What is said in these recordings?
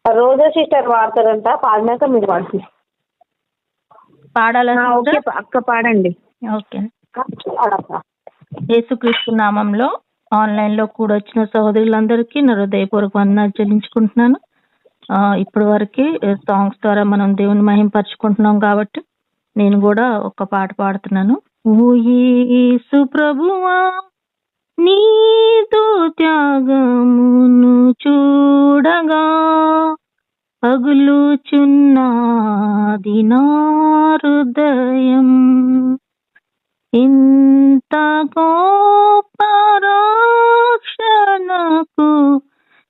రోజా sister పాడతారంట, పాడినాక మీరు పాడుతుంది. పాడాలా okay sister? అక్క పాడండి. ఓకే. యేసుక్రీస్తు నామంలో ఆన్లైన్లో కూడా వచ్చిన సహోదరులందరికీ నా హృదయపూర్వక వందనాలు చెల్లించుకుంటున్నాను. ఇప్పటి వరకు సాంగ్స్ ద్వారా మనం దేవుని మహింపరచుకుంటున్నాం కాబట్టి నేను కూడా ఒక పాట పాడుతున్నాను. ఓ యేసు ప్రభువా నీతో త్యాగమును చూడగా పగులుచున్నది నా హృదయం, ఇంత గొప్ప రక్షణకు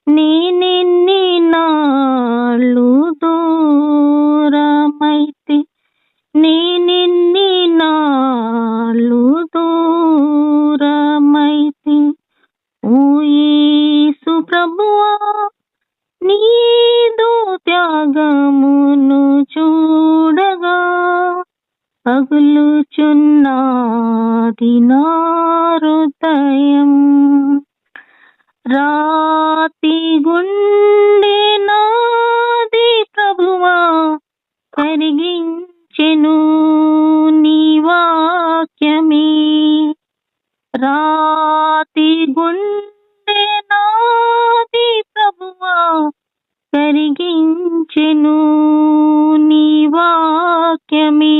నేనెన్ని నాళ్ళు దూరమైతే, నేనెన్ని నాళ్ళు దూరమైతే. ఓ యేసు ప్రభువా నీదు త్యాగమును చూడగా పగులుచున్నది నా హృదయం, రాతి గుండె నాది ప్రభువా కరిగించెను నీ వాక్యమే, రాతి గుండె నాది ప్రభువా కరిగించెను నీ వాక్యమే.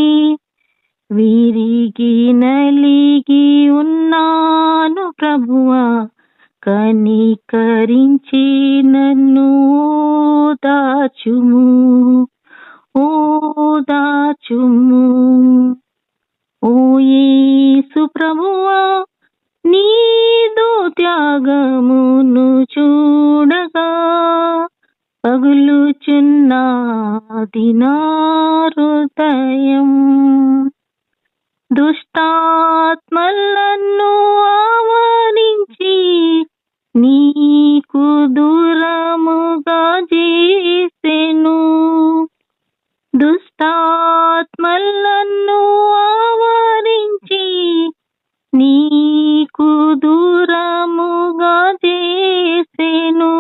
విరిగి నలిగి ఉన్నాను ప్రభువా కనికరించి నన్ను ఓదార్చుము, ఓదార్చుము. ఓ యేసు ప్రభువా నీదు త్యాగమును చూడగా పగులుచున్నది నా హృదయం, దుష్టాత్మలను ఆవరించి నీకు దూరముగా చేసెను, దుష్టాత్మలను ఆవరించి నీకు దూరముగా చేసెను.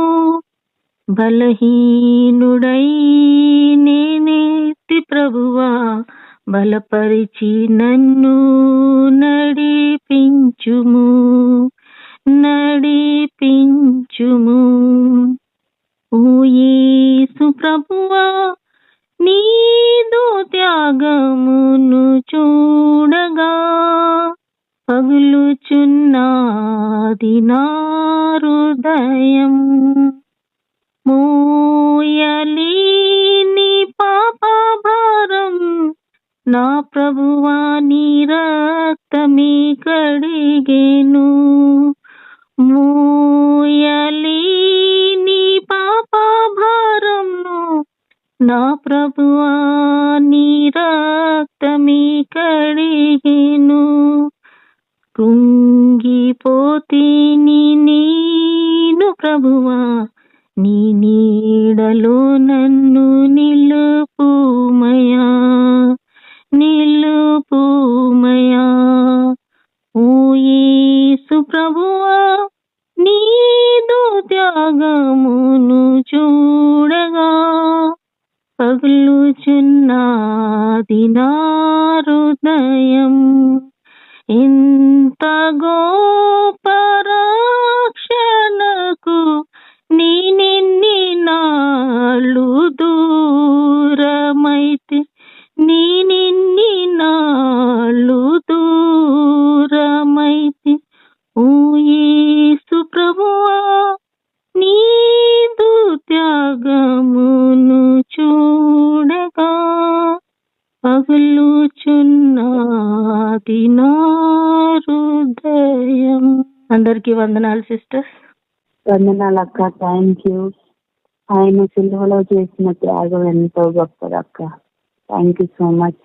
బలహీనుడై నేనేతి ప్రభువా బలపరిచి నన్ను నడిపించుము, నడిపించుము. ఓ యేసు ప్రభువా నీదు త్యాగమును చూడగా పగులుచున్నది నా హృదయం, మోయలేని పాప భారం నా ప్రభువా నీ రక్తమే కడిగెను, మోయలేని పాప భారంను నా ప్రభువా నీ రక్తమే కడిగెను. కృంగిపోతిని నేను ప్రభువా నీ నీడలో నన్ను నిలుపుమయా, నిలుపుమయా. ఓ యేసు ప్రభువా నీదు త్యాగమును చూడగా పగులుచున్నది నా హృదయం, ఇంత గొప్ప రక్షణకు నేనెన్ని నాళ్ళు దూరమైతే, నేనెన్ని నాళ్ళు దూరమైతే. ఓ యేసు ప్రభువా నీదు త్యాగమును చూడగా పగులుచున్నది నా హృదయం. అందరికీ వందనాలు సిస్టర్స్. వందనాలు అక్క, థ్యాంక్ యూ. ఆయన సిలువలో చేసిన త్యాగం ఎంతో గొప్పది అక్క. Thank you so much.